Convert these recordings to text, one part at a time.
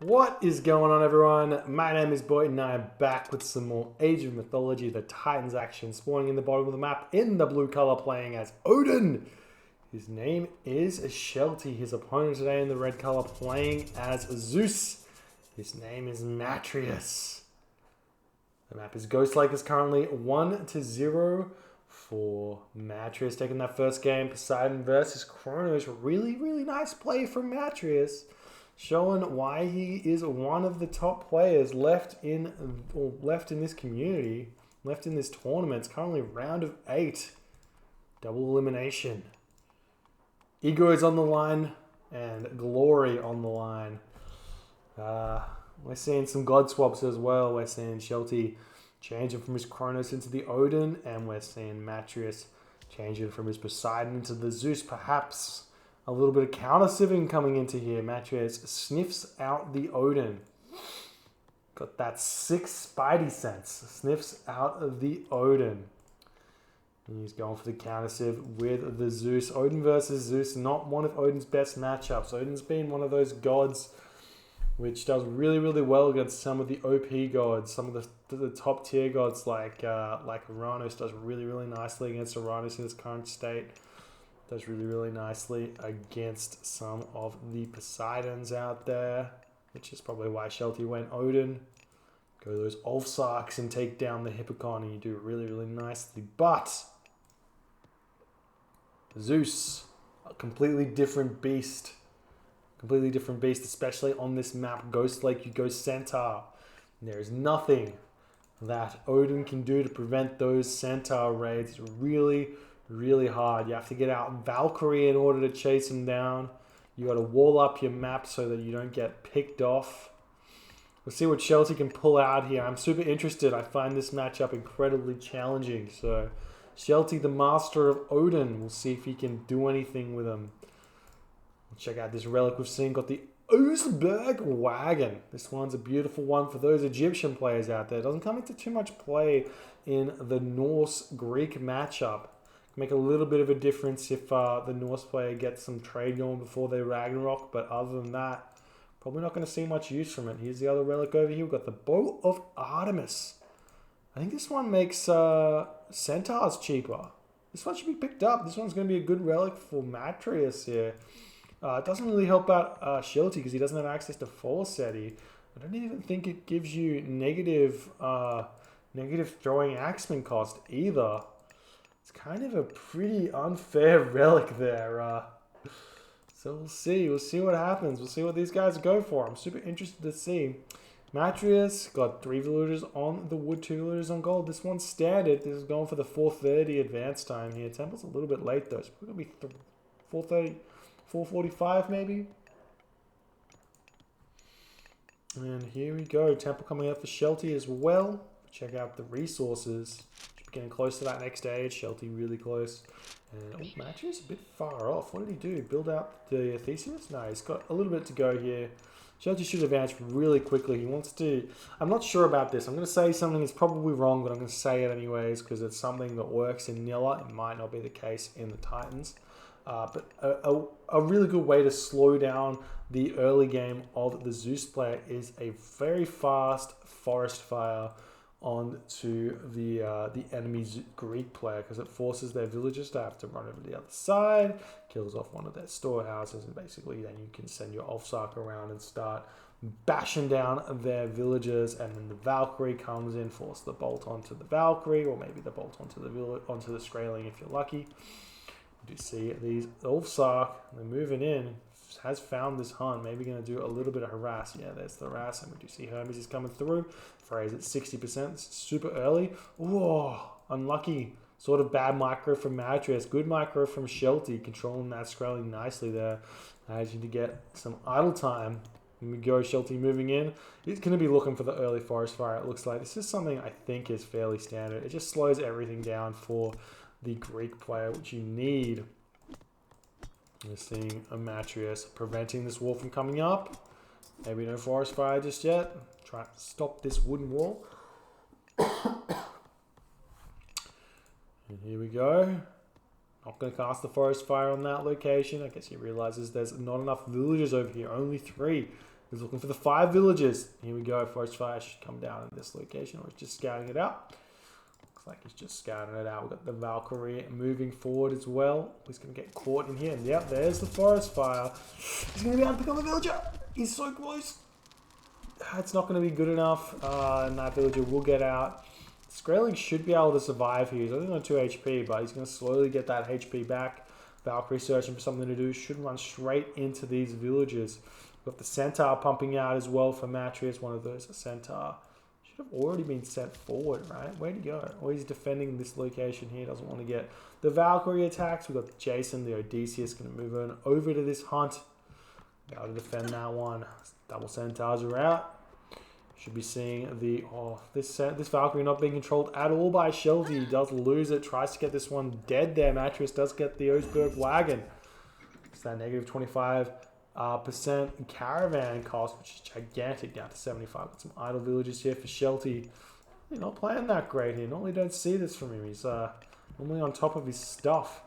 What is going on, everyone? My name is Boyd and I am back with some more Age of Mythology, the Titans action, spawning in the bottom of the map in the blue color, playing as Odin. His name is Shelty. His opponent today in the red color, playing as Zeus. His name is Matreiuss. The map is Ghostlake, is currently 1-0 for Matreiuss. Taking that first game, Poseidon versus Kronos. Really nice play from Matreiuss, showing why he is one of the top players left in this community, left in this tournament. It's currently round of 8, double elimination. Ego is on the line and glory on the line. We're seeing some god swaps as well. We're seeing Shelty changing from his Kronos into the Odin, and we're seeing Matreiuss changing from his Poseidon into the Zeus. Perhaps a little bit of counter-civing coming into here. Matreiuss sniffs out the Odin. Got that 6 spidey sense. Sniffs out of the Odin. And he's going for the counter-civ with the Zeus. Odin versus Zeus, not one of Odin's best matchups. Odin's been one of those gods which does really well against some of the OP gods. Some of the top tier gods like Uranus does really nicely against Uranus in its current state. Does really nicely against some of the Poseidons out there, which is probably why Shelty went Odin. Go those Ulfsarks and take down the Hippocon, and you do it really nicely. But Zeus, a completely different beast. Especially on this map, Ghostlake, you go centaur. There is nothing that Odin can do to prevent those centaur raids. It's really hard. You have to get out Valkyrie in order to chase him down. You got to wall up your map so that you don't get picked off. We'll see what Shelty can pull out here. I'm super interested. I find this matchup incredibly challenging. So Shelty, the master of Odin, we'll see if he can do anything with him. Check out this relic we've seen. Got the Oseberg wagon. This one's a beautiful one for those Egyptian players out there. It doesn't come into too much play in the Norse-Greek matchup. Make a little bit of a difference if the Norse player gets some trade going before they Ragnarok, but other than that, probably not going to see much use from it. Here's the other relic over here. We've got the Bow of Artemis. I think this one makes centaurs cheaper. This one should be picked up. This one's going to be a good relic for Matreiuss here. It doesn't really help out Shelty because he doesn't have access to Forcetti. I don't even think it gives you negative throwing axeman cost either. It's kind of a pretty unfair relic there. So we'll see. We'll see what happens. We'll see what these guys go for. I'm super interested to see. Matreiuss got 3 villagers on the wood, 2 villagers on gold. This one's standard. This is going for the 4:30 advance time here. Temple's a little bit late though. It's probably going to be 4:30. 4:45 maybe. And here we go. Temple coming out for Shelty as well. Check out the resources. Should be getting close to that next stage. Shelty really close. And Matreiuss a bit far off. What did he do? Build out the Theseus? No, he's got a little bit to go here. Shelty should advance really quickly. He wants to... I'm not sure about this. I'm going to say something that's probably wrong, but I'm going to say it anyways because it's something that works in Nilla. It might not be the case in the Titans. But a really good way to slow down the early game of the Zeus player is a very fast forest fire onto the enemy's Greek player, because it forces their villagers to have to run over the other side, kills off one of their storehouses, and basically then you can send your Ulfsark around and start bashing down their villagers, and then the Valkyrie comes in, force the bolt onto the Valkyrie, or maybe the bolt onto the Skraeling if you're lucky. You see these Ulfsark, they're moving in, has found this Hun, maybe going to do a little bit of harass. Yeah, there's the harass, and we do see Hermes is coming through. Frey's at 60%, it's super early. Oh, unlucky. Sort of bad micro from Matreiuss, good micro from Shelty, controlling that Skraeling nicely there. Managing to get some idle time. Here we go, Shelty moving in. He's going to be looking for the early forest fire, it looks like. This is something I think is fairly standard. It just slows everything down for the Greek player, which you need. We're seeing a Matreiuss preventing this wall from coming up. Maybe no forest fire just yet. Try to stop this wooden wall. And here we go. Not going to cast the forest fire on that location. I guess he realizes there's not enough villagers over here. Only 3. He's looking for the 5 villages. Here we go. Forest fire should come down in this location. Or he's just scouting it out. Looks like he's just scouting it out. We've got the Valkyrie moving forward as well. He's going to get caught in here. And yep, there's the forest fire. He's going to be able to pick up the villager. He's so close. It's not going to be good enough. And that villager will get out. Skrailing should be able to survive here. He's only on 2 HP, but he's going to slowly get that HP back. Valkyrie searching for something to do. Should run straight into these villagers. We've got the centaur pumping out as well for Matreiuss. One of those, a centaur. Should have already been sent forward, right? Where'd he go? Oh, he's defending this location here. Doesn't want to get the Valkyrie attacks. We've got Jason, the Odysseus, going to move on over to this hunt. Got to defend that one. Double centaurs are out. Should be seeing the... Oh, this Valkyrie not being controlled at all by Shelty. He does lose it. Tries to get this one dead there. Matreiuss does get the Oseberg wagon. It's that negative 25% caravan cost, which is gigantic, down to 75. Got some idle villages here for Shelty. He's not playing that great here. Normally don't see this from him. He's normally on top of his stuff.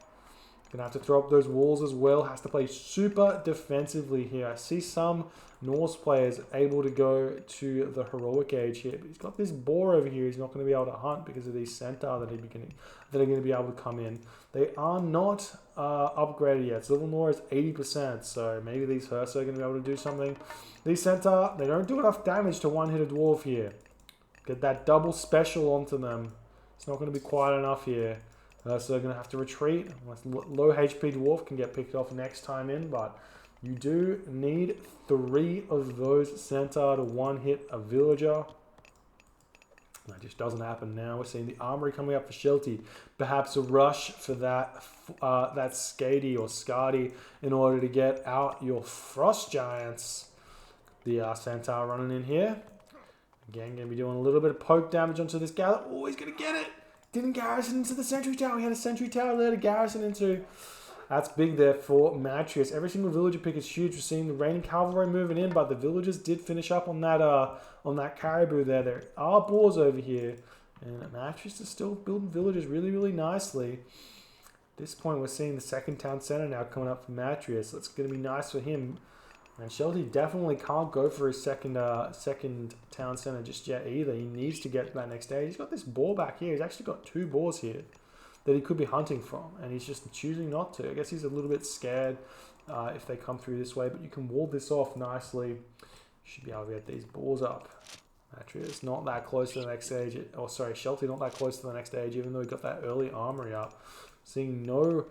Gonna have to throw up those walls as well. Has to play super defensively here. I see some Norse players able to go to the heroic age here, but he's got this boar over here. He's not going to be able to hunt because of these centaur that are going to be able to come in. They are not upgraded yet. Silver Lore is 80%, so maybe these Hearse are going to be able to do something. These centaur, they don't do enough damage to one-hit a dwarf here. Get that double special onto them. It's not going to be quite enough here. So they're going to have to retreat. Low HP dwarf can get picked off next time in, but you do need 3 of those centaur to one-hit a villager. That just doesn't happen now. We're seeing the armory coming up for Shelty. Perhaps a rush for that Skady or Skadi in order to get out your Frost Giants. The centaur running in here. Again, going to be doing a little bit of poke damage onto this guy. Oh, he's going to get it. Didn't garrison into the sentry tower. He had a sentry tower there to garrison into. That's big there for Matreiuss. Every single villager pick is huge. We're seeing the reigning cavalry moving in, but the villagers did finish up on that caribou there. There are boars over here, and Matreiuss is still building villages really, really nicely. At this point, we're seeing the second town center now coming up for Matreiuss. So it's going to be nice for him. And Shelty definitely can't go for his second town center just yet either. He needs to get to that next stage. He's got this boar back here. He's actually got 2 boars here that he could be hunting from, and he's just choosing not to. I guess he's a little bit scared if they come through this way, but you can wall this off nicely. You should be able to get these boars up. Matreiuss not that close to the next stage. Shelty not that close to the next stage, even though he got that early armory up. Seeing no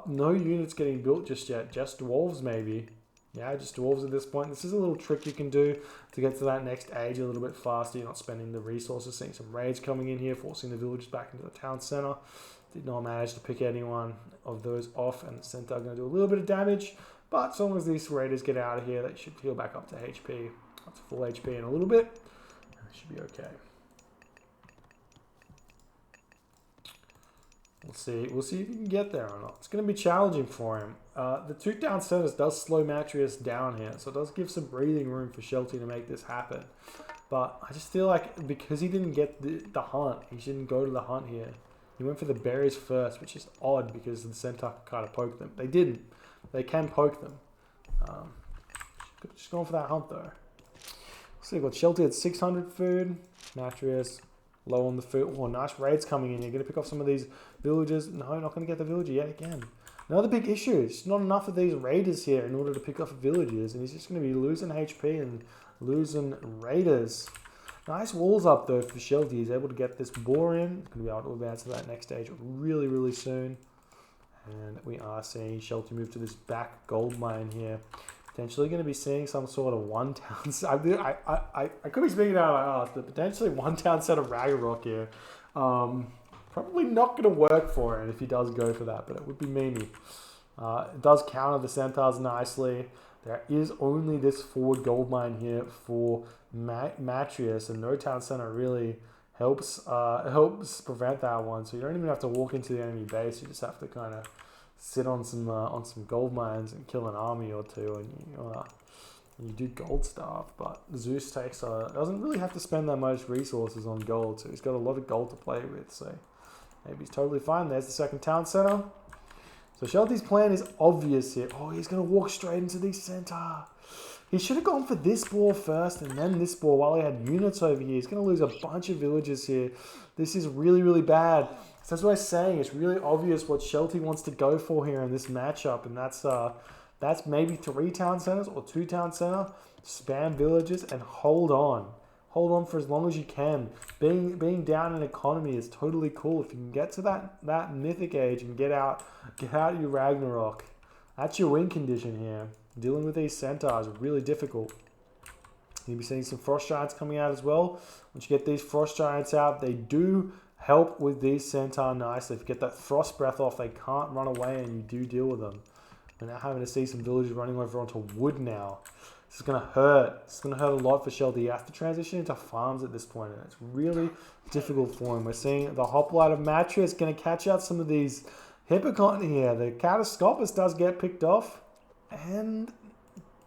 units getting built just yet. Just dwarves maybe. Yeah, just dwarves at this point. This is a little trick you can do to get to that next age a little bit faster. You're not spending the resources. Seeing some raids coming in here, forcing the villagers back into the town center. Did not manage to pick anyone of those off, and the centaur are going to do a little bit of damage. But as long as these raiders get out of here, they should heal back up to HP. Up to full HP in a little bit. It should be okay. We'll see if he can get there or not. It's going to be challenging for him. The 2 town centers does slow Matreiuss down here, so it does give some breathing room for Shelty to make this happen. But I just feel like because he didn't get the hunt, he shouldn't go to the hunt here. He went for the berries first, which is odd because the centaur kind of poked them. They didn't. They can poke them. Just going for that hunt though. So we've got Shelty at 600 food. Matreiuss low on the food. Oh, nice raids coming in. You're going to pick off some of these villagers. No, not going to get the villager yet again. Another big issue. It's not enough of these raiders here in order to pick off villagers. And he's just going to be losing HP and losing raiders. Nice walls up though for Shelty. He's able to get this boar in. He's going to be able to advance to that next stage really, really soon. And we are seeing Shelty move to this back gold mine here. Potentially going to be seeing some sort of one town. I could be speaking out of my ass, but potentially one town set of Ragnarok here. Probably not going to work for it if he does go for that, but it would be Mimi. It does counter the centaurs nicely. There is only this forward gold mine here for Matreiuss, and no town center really helps prevent that one. So you don't even have to walk into the enemy base. You just have to kind of sit on some gold mines and kill an army or two, and you do gold stuff. But Zeus doesn't really have to spend that much resources on gold, so he's got a lot of gold to play with. So maybe he's totally fine. There's the second town center. So Shelty's plan is obvious here. Oh, he's going to walk straight into the centaur. He should have gone for this ball first and then this ball while he had units over here. He's going to lose a bunch of villages here. This is really, really bad. So that's what I'm saying. It's really obvious what Shelty wants to go for here in this matchup. And that's maybe 3 town centers or 2 town center. Spam villages and hold on. Hold on for as long as you can. Being down in economy is totally cool. If you can get to that mythic age and get out your Ragnarok. That's your win condition here. Dealing with these centaurs is really difficult. You'll be seeing some frost giants coming out as well. Once you get these frost giants out, they do help with these centaur nicely. If you get that frost breath off, they can't run away and you do deal with them. We're now having to see some villagers running over onto wood now. This is going to hurt. It's going to hurt a lot for Shelty. You have to transition into farms at this point, and it's really difficult for him. We're seeing the hoplite of Matreiuss going to catch out some of these Hippocon here. The Catastropus does get picked off, and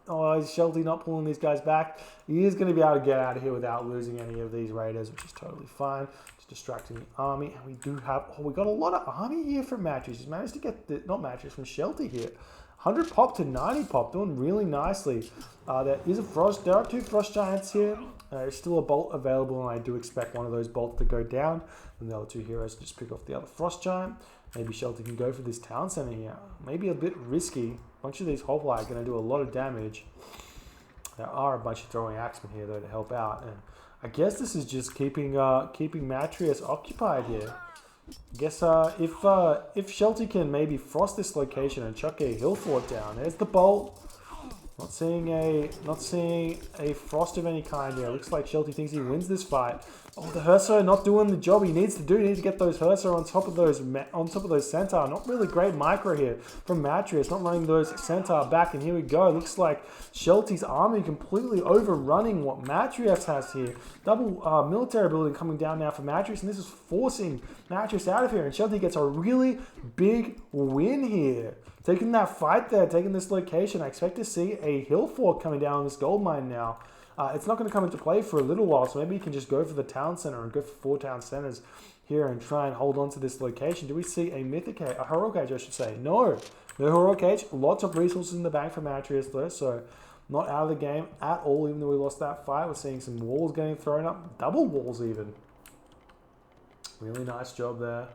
is Shelty not pulling these guys back? He is going to be able to get out of here without losing any of these raiders, which is totally fine. Just distracting the army, and we do have... we got a lot of army here from Matreiuss. He's managed to get not Matreiuss, from Shelty here. 100 pop to 90 pop, doing really nicely. There are 2 frost giants here. There's still a bolt available, and I do expect one of those bolts to go down. And the other 2 heroes just pick off the other frost giant. Maybe Shelty can go for this town center here. Maybe a bit risky. A bunch of these hoplite are going to do a lot of damage. There are a bunch of throwing axemen here though to help out, and I guess this is just keeping Matreiuss occupied here. I guess if Shelty can maybe frost this location and chuck a hill fort down. There's the bolt. Not seeing a frost of any kind here. Looks like Shelty thinks he wins this fight. Oh, the Hearser not doing the job he needs to do. He needs to get those Hearser on top of those centaur. Not really great micro here from Matreiuss. Not running those centaur back. And here we go. Looks like Shelty's army completely overrunning what Matreiuss has here. Double military building coming down now for Matreiuss, and this is forcing Matreiuss out of here. And Shelty gets a really big win here. Taking that fight there, taking this location. I expect to see a hill fort coming down on this gold mine now. It's not going to come into play for a little while, so maybe you can just go for the town center and go for 4 town centers here and try and hold on to this location. Do we see a mythic age, a heroic age I should say? No heroic age. Lots of resources in the bank for Matreiuss though, so not out of the game at all, even though we lost that fight. We're seeing some walls getting thrown up, double walls even. Really nice job there.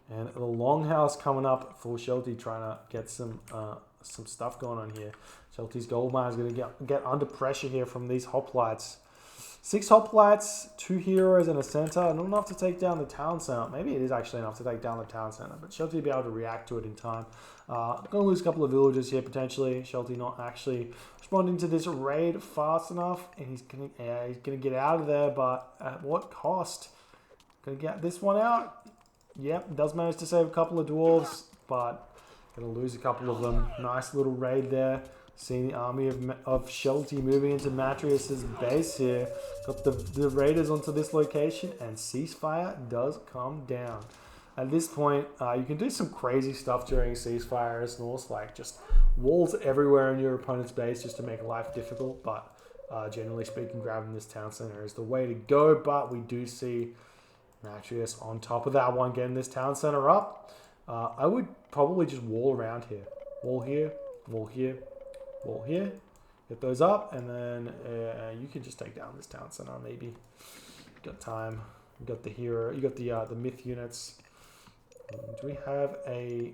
And the longhouse coming up for Shelty, trying to get some stuff going on here. Shelty's gold mine is going to get under pressure here from these hoplites. 6 hoplites, 2 heroes, and a centaur. Not enough to take down the town center. Maybe it is actually enough to take down the town center, but Shelty will be able to react to it in time. Going to lose a couple of villagers here potentially. Shelty not actually responding to this raid fast enough, and he's going to get out of there, but at what cost? Going to get this one out. Yep, does manage to save a couple of dwarves, but going to lose a couple of them. Nice little raid there. Seeing the army of Shelty moving into Matreiuss's base here. Got the raiders onto this location, and Ceasefire does come down. At this point, you can do some crazy stuff during Ceasefire as Norse, like just walls everywhere in your opponent's base just to make life difficult, but generally speaking, grabbing this town center is the way to go, but we do see Matreiuss on top of that one, getting this town center up. I would probably just wall around here. Wall here, wall here, wall here. Get those up, and then you can just take down this town center maybe. Got time. You got the hero. You got the myth units. Do we have a...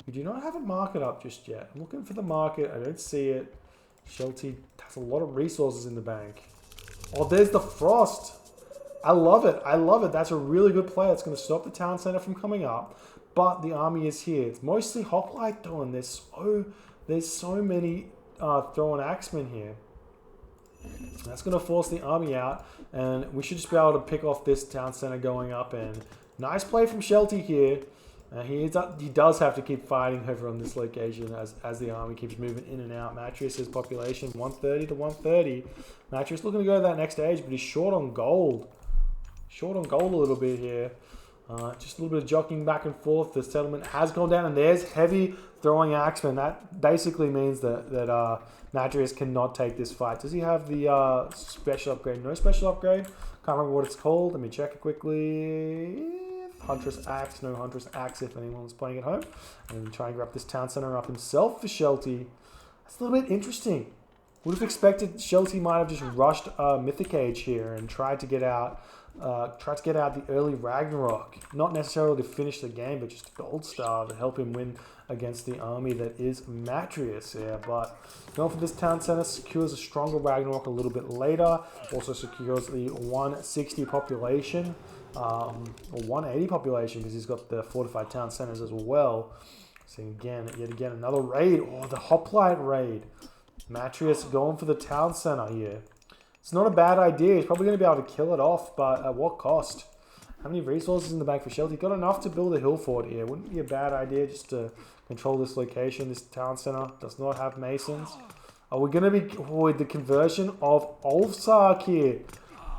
We do not have a market up just yet. I'm looking for the market. I don't see it. Shelty has a lot of resources in the bank. Oh, there's the frost. I love it. I love it. That's a really good play. It's going to stop the town center from coming up. But the army is here. It's mostly hoplite though, and there's so many throwing axemen here. That's going to force the army out, and we should just be able to pick off this town center going up. And nice play from Shelty here. He does have to keep fighting over on this location as the army keeps moving in and out. Matreiuss's population 130 to 130. Matreiuss looking to go to that next stage, but he's short on gold. Short on gold a little bit here. Just a little bit of jockeying back and forth. The settlement has gone down, and there's heavy throwing axemen. That basically means that Matreiuss cannot take this fight. Does he have the special upgrade? No special upgrade. Can't remember what it's called. Let me check it quickly. Huntress Axe. No Huntress Axe if anyone's playing at home. And try and grab this town center up himself for Shelty. That's a little bit interesting. Would have expected Shelty might have just rushed Mythic Age here and tried to get out the early Ragnarok. Not necessarily to finish the game, but just a gold star to help him win against the army that is Matreiuss here. But going for this town center secures a stronger Ragnarok a little bit later. Also secures the 160 population, or 180 population, because he's got the fortified town centers as well. So again, yet again, another raid. Oh, the hoplite raid. Matreiuss going for the town center here. It's not a bad idea. He's probably going to be able to kill it off, but at what cost? How many resources in the bank for Shelty? Got enough to build a hill fort here. Wouldn't be a bad idea just to control this location. This town center does not have masons. Are we going to be with the conversion of Ulfsark here?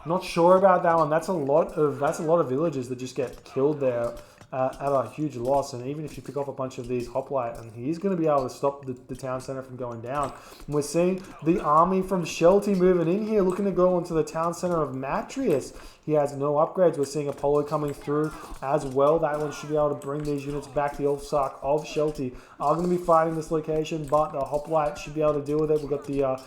Not sure about that one. That's a lot of villagers that just get killed there. At a huge loss, and even if you pick off a bunch of these hoplite, and he's going to be able to stop the town center from going down. And we're seeing the army from Shelty moving in here, looking to go into the town center of Matreiuss. He has no upgrades. We're seeing Apollo coming through as well. That one should be able to bring these units back. The Ulfsark of Shelty are going to be fighting this location, but the hoplite should be able to deal with it. We've got the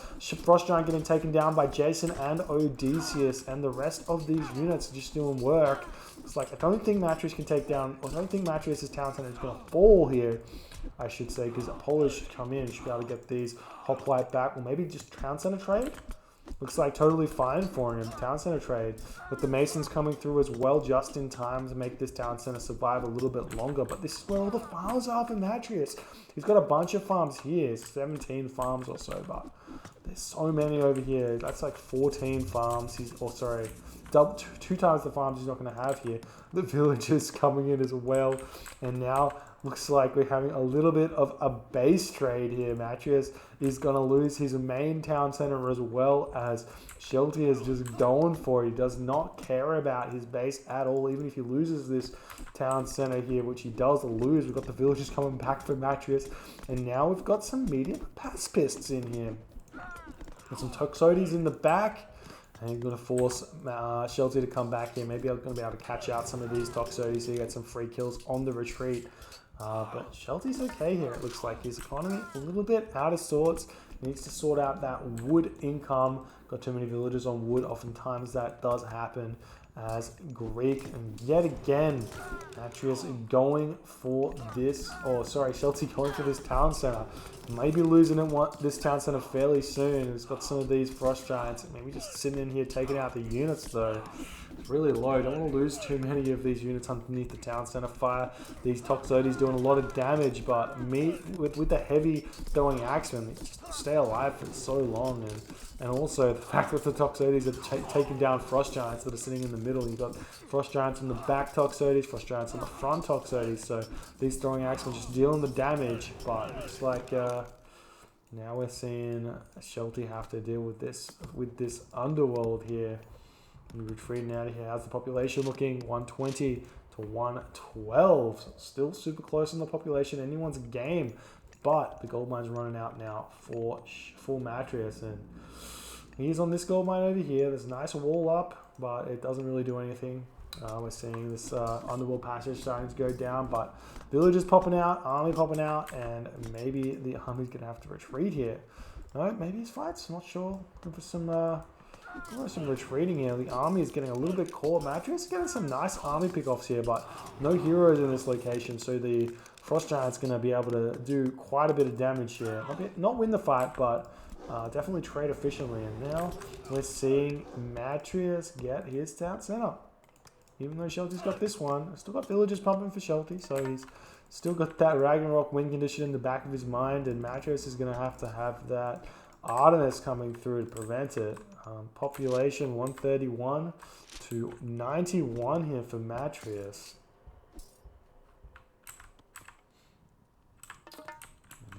Frost Giant getting taken down by Jason and Odysseus, and the rest of these units just doing work. It's like, I don't think Matreiuss can take down, I don't think Matreiuss' town center is going to fall here, I should say, because Apollo should come in, should be able to get these hoplite back, or maybe just town center trade. Looks like totally fine for him, town center trade. With the Masons coming through as well just in time to make this town center survive a little bit longer. But this is where all the farms are for Matreiuss. He's got a bunch of farms here, 17 farms or so, but there's so many over here. That's like 14 farms. Two times the farms he's not going to have here. The villagers coming in as well. And now looks like we're having a little bit of a base trade here. Matreiuss is going to lose his main town center as well as Shelty is just going for it. He does not care about his base at all, even if he loses this town center here, which he does lose. We've got the villagers coming back for Matreiuss. And now we've got some medium pacifists in here. Got some Toxotes in the back. And he's going to force Shelty to come back here. Maybe I'm going to be able to catch out some of these Toxotes so you get some free kills on the retreat. But Shelty's okay here. It looks like his economy a little bit out of sorts. Needs to sort out that wood income. Got too many villagers on wood. Oftentimes that does happen as Greek. And yet again, Matreiuss going for this. Oh, sorry, Shelty going for this town center. Maybe losing this town center fairly soon. He's got some of these Frost Giants. Maybe just sitting in here taking out the units though. It's really low. Don't want to lose too many of these units underneath the town center fire. These Toxotes doing a lot of damage, but with the heavy throwing axemen, they just stay alive for so long. And also the fact that the Toxotes are taking down Frost Giants that are sitting in the middle. You've got Frost Giants on the back Toxotes, Frost Giants on the front Toxotes. So these throwing axemen just dealing the damage, but it's like now we're seeing Shelty have to deal with this Underworld here. We retreat out of here. How's the population looking? 120 to 112. So still super close in the population. Anyone's game. But the gold mine's running out now for Matreiuss. And he's on this gold mine over here. There's a nice wall up, but it doesn't really do anything. We're seeing this Underworld passage starting to go down, but villagers popping out, army popping out, and maybe the army's going to have to retreat here. No, maybe it's fights. Not sure. Looking for some retreating here. The army is getting a little bit caught. Matreiuss is getting some nice army pickoffs here, but no heroes in this location, so the Frost Giant's going to be able to do quite a bit of damage here. Not win the fight, but definitely trade efficiently. And now we're seeing Matreiuss get his town center. Even though Shelty's got this one, still got villagers pumping for Shelty, so he's still got that Ragnarok win condition in the back of his mind, and Matreiuss is going to have that Artemis coming through to prevent it. Population 131 to 91 here for Matreiuss.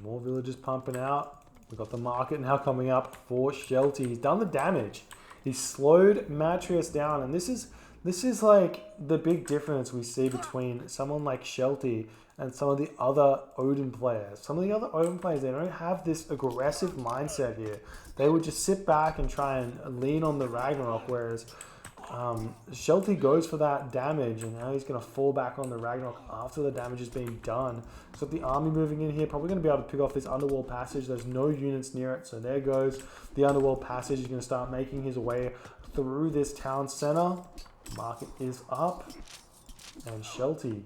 More villagers pumping out. We've got the market now coming up for Shelty. He's done the damage. He's slowed Matreiuss down, and this is like the big difference we see between someone like Shelty and some of the other Odin players. Some of the other Odin players, they don't have this aggressive mindset here. They would just sit back and try and lean on the Ragnarok, whereas Shelty goes for that damage, and now he's going to fall back on the Ragnarok after the damage has been done. So the army moving in here, probably going to be able to pick off this Underworld passage. There's no units near it, so there goes the Underworld passage. He's going to start making his way through this town center. Market is up, and Shelty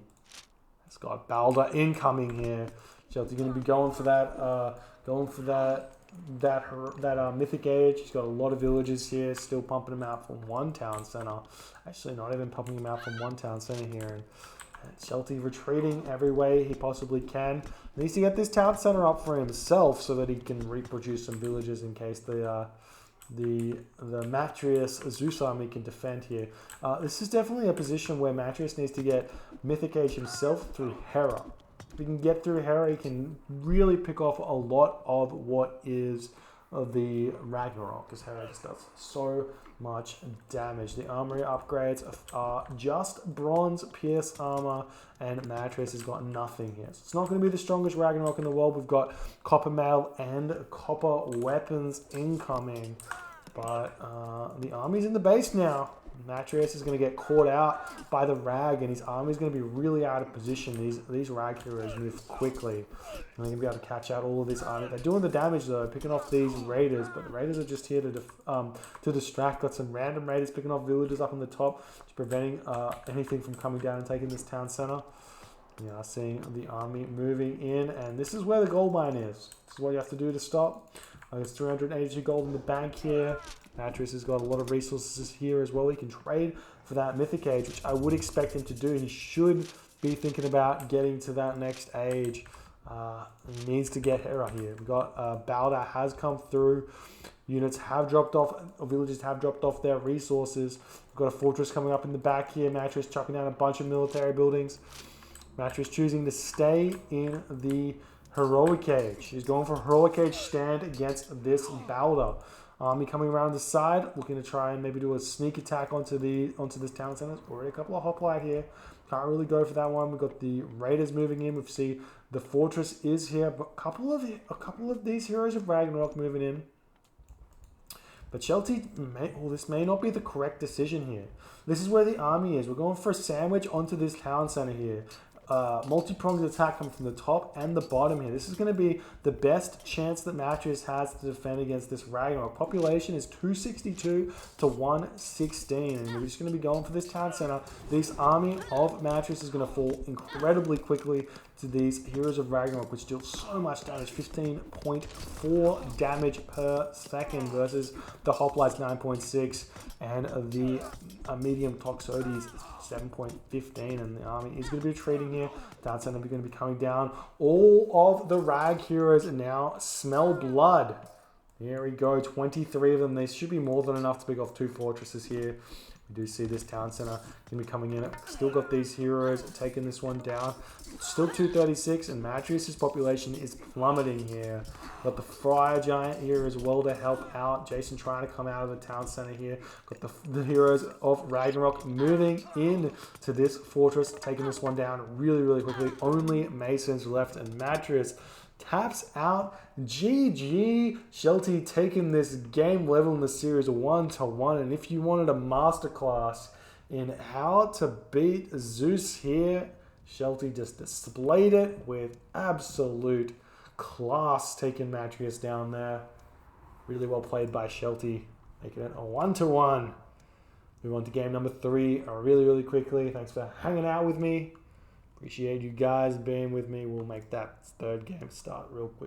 has got Balder incoming here. Shelty going to be going for that mythic age. He's got a lot of villages here, still pumping them out from one town center. Actually, not even pumping them out from one town center here. And Shelty retreating every way he possibly can. He needs to get this town center up for himself so that he can reproduce some villages in case the Matreiuss Zeus army can defend here. This is definitely a position where Matreiuss needs to get mythic age himself through Hera. If he can get through Hera, he can really pick off a lot of what is the Ragnarok, because Hera just does so much damage. The armory upgrades are just bronze pierce armor, and Matreiuss has got nothing here. So it's not going to be the strongest Ragnarok in the world. We've got copper mail and copper weapons incoming, but the army's in the base now. Matreiuss is going to get caught out by the Rag, and his army is going to be really out of position. These Rag heroes move quickly, and they're going to be able to catch out all of this army. They're doing the damage though, picking off these raiders, but the raiders are just here to distract. Got some random raiders picking off villagers up on the top, just preventing anything from coming down and taking this town center. Yeah, seeing the army moving in, and this is where the gold mine is. This is what you have to do to stop. There's 382 gold in the bank here. Matreiuss has got a lot of resources here as well. He can trade for that mythic age, which I would expect him to do. He should be thinking about getting to that next age. He needs to get Hera here. We've got Balder has come through. Units have dropped off. Villages have dropped off their resources. We've got a fortress coming up in the back here. Matreiuss chucking down a bunch of military buildings. Matreiuss choosing to stay in the heroic age. He's going for heroic age stand against this Balder. Army coming around the side, looking to try and maybe do a sneak attack onto this town center. Already a couple of hoplite here. Can't really go for that one. We've got the raiders moving in. We've seen the fortress is here, but a couple of these heroes of Ragnarok moving in. But Shelty, this may not be the correct decision here. This is where the army is. We're going for a sandwich onto this town center here. Multi-pronged attack coming from the top and the bottom here. This is going to be the best chance that Matreiuss has to defend against this Ragnarok. Population is 262 to 116, and we're just going to be going for this town center. This army of Matreiuss is going to fall incredibly quickly to these heroes of Ragnarok, which deal so much damage, 15.4 damage per second versus the Hoplites 9.6 and the medium Toxotes 7.15, and the army is going to be retreating here. Town center going to be coming down. All of the Rag heroes now smell blood. Here we go, 23 of them. There should be more than enough to pick off two fortresses here. We do see this town center going to be coming in. Still got these heroes taking this one down. Still 236, and Matreiuss' population is plummeting here. Got the Fire Giant here as well to help out. Jason trying to come out of the town center here. Got the heroes of Ragnarok moving in to this fortress, taking this one down really, really quickly. Only Masons left, and Matreiuss taps out. GG. Shelty taking this game level in the series 1-1. And if you wanted a masterclass in how to beat Zeus here, Shelty just displayed it with absolute class, taking Matreiuss down there. Really well played by Shelty, making it a 1-1. Move on to game number 3 really, really quickly. Thanks for hanging out with me. Appreciate you guys being with me. We'll make that third game start real quick.